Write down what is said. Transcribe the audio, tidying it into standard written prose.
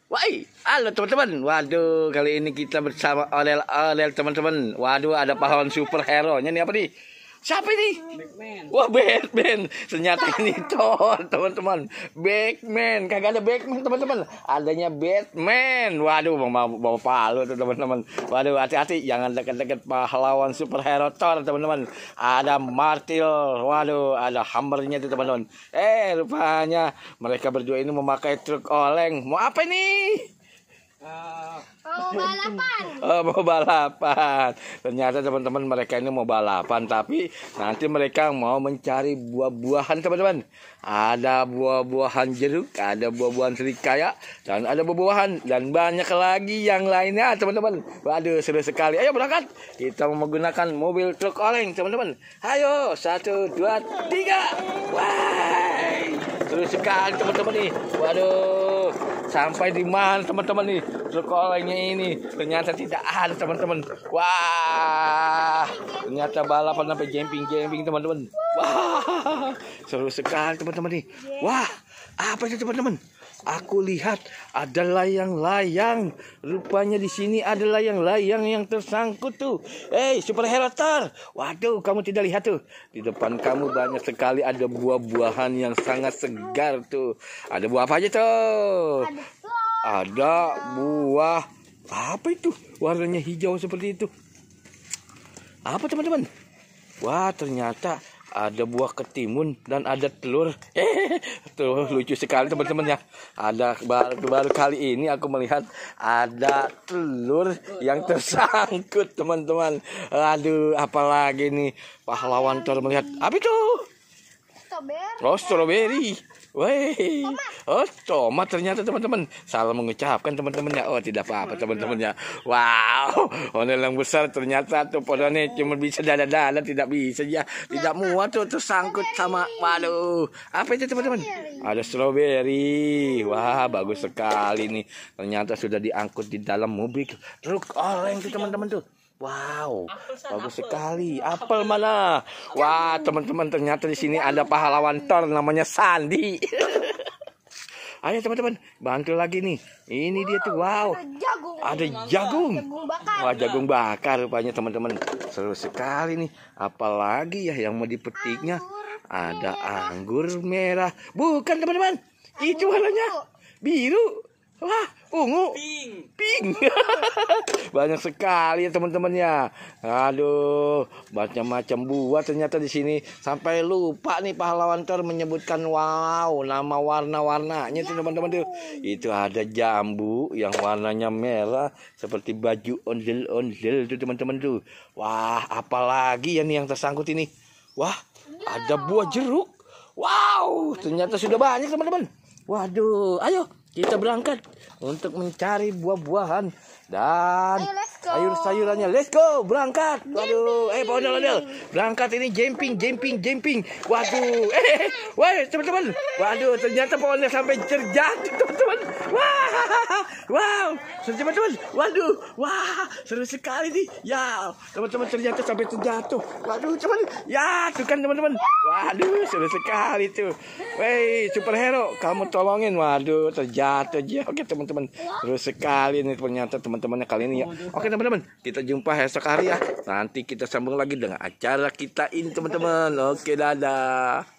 Wah, halo teman-teman. Waduh, kali ini kita bersama Olel teman-teman. Waduh, ada pahlawan superhero-nya nih apa nih? Siapa ini? Batman. Wah, Batman. Ternyata ini Thor, teman-teman. Batman, kagak ada Batman, teman-teman. Adanya Batman. Waduh, bawa palu tuh, teman-teman. Waduh, hati-hati jangan dekat-dekat pahlawan superhero Thor, teman-teman. Ada martil. Waduh, ada hammernya tuh, teman-teman. Rupanya mereka berdua ini memakai truk oleng. Mau apa nih? Mau balapan. Mau balapan. Ternyata teman-teman mereka ini mau balapan, tapi nanti mereka mau mencari buah-buahan, teman-teman. Ada buah-buahan jeruk, ada buah-buahan serikaya, dan ada buah-buahan dan banyak lagi yang lainnya, teman-teman. Waduh, seru sekali. Ayo berangkat. Kita mau menggunakan mobil truk oleng, teman-teman. Ayo, 1, 2, 3. Wah, seru sekali, teman-teman nih. Waduh, sampai di mana, teman-teman nih? Truk olengnya ini ternyata tidak ada, teman-teman. Wah, ternyata balapan sampai jumping, teman-teman. Wah, seru sekali, teman-teman nih. Wah, apa itu, teman-teman? Aku lihat ada layang-layang. Rupanya di sini ada layang-layang yang tersangkut tuh. Superhero Thor. Waduh, kamu tidak lihat tuh. Di depan kamu banyak sekali ada buah-buahan yang sangat segar tuh. Ada buah apa aja tuh? Ada buah apa itu? Warnanya hijau seperti itu. Apa, teman-teman? Wah, ternyata ada buah ketimun dan ada telur. Tuh lucu sekali, teman-teman ya. Ada baru kali ini aku melihat ada telur yang tersangkut, teman-teman. Aduh, apalagi nih pahlawan Thor melihat apa itu? Strawberry. Wih, tomat ternyata, teman-teman. Salah mengucapkan, teman-teman ya. Oh, tidak apa-apa, teman-teman ya. Wow, onel yang besar ternyata tuh pohonnya cuma bisa dada-dada, tidak bisa ya. Tidak muat tuh, tersangkut sama. Waduh, apa itu, teman-teman? Ada strawberry. Wah, bagus sekali nih. Ternyata sudah diangkut di dalam mobil truk oleng tuh, teman-teman tuh. Wow, bagus sekali. Apel mana? Wah, teman-teman, ternyata di sini ada pahlawan Thor namanya Sandy. Ayo, teman-teman, bantu lagi nih. Ini dia tuh. Wow, ada jagung. Wah, jagung bakar rupanya, teman-teman. Seru sekali nih. Apalagi ya yang mau dipetiknya? Ada anggur merah. Bukan, teman-teman. Itu warnanya biru. Wah, ungu, pink. Banyak sekali ya, teman-teman ya. Aduh, macam-macam buah ternyata di sini. Sampai lupa nih pahlawan Thor menyebutkan nama warna-warnanya tuh, teman-teman tuh. Itu ada jambu yang warnanya merah seperti baju ondel-ondel tuh, teman-teman tuh. Wah, apalagi ya nih yang tersangkut ini? Wah, ada buah jeruk. Wow, ternyata sudah banyak, teman-teman. Waduh, ayo kita berangkat untuk mencari buah-buahan dan sayur-sayurannya. Let's go, berangkat. Waduh, ondel-ondel. Berangkat ini jumping. Waduh, wah, teman-teman. Waduh, ternyata pohonnya sampai terjatuh, teman-teman. Wow, teman-teman. Waduh, wah, seru sekali nih. Ya, teman-teman, ternyata sampai terjatuh. Waduh, teman. Ya, tuh kan, teman-teman. Waduh, seru sekali tuh. Wey, superhero, kamu tolongin. Waduh, terjatuh aja. Oke, teman-teman. Seru sekali nih ternyata teman-temannya kali ini ya. Oke, teman-teman, kita jumpa esok hari ya. Nanti kita sambung lagi dengan acara kita ini, teman-teman. Oke, dadah.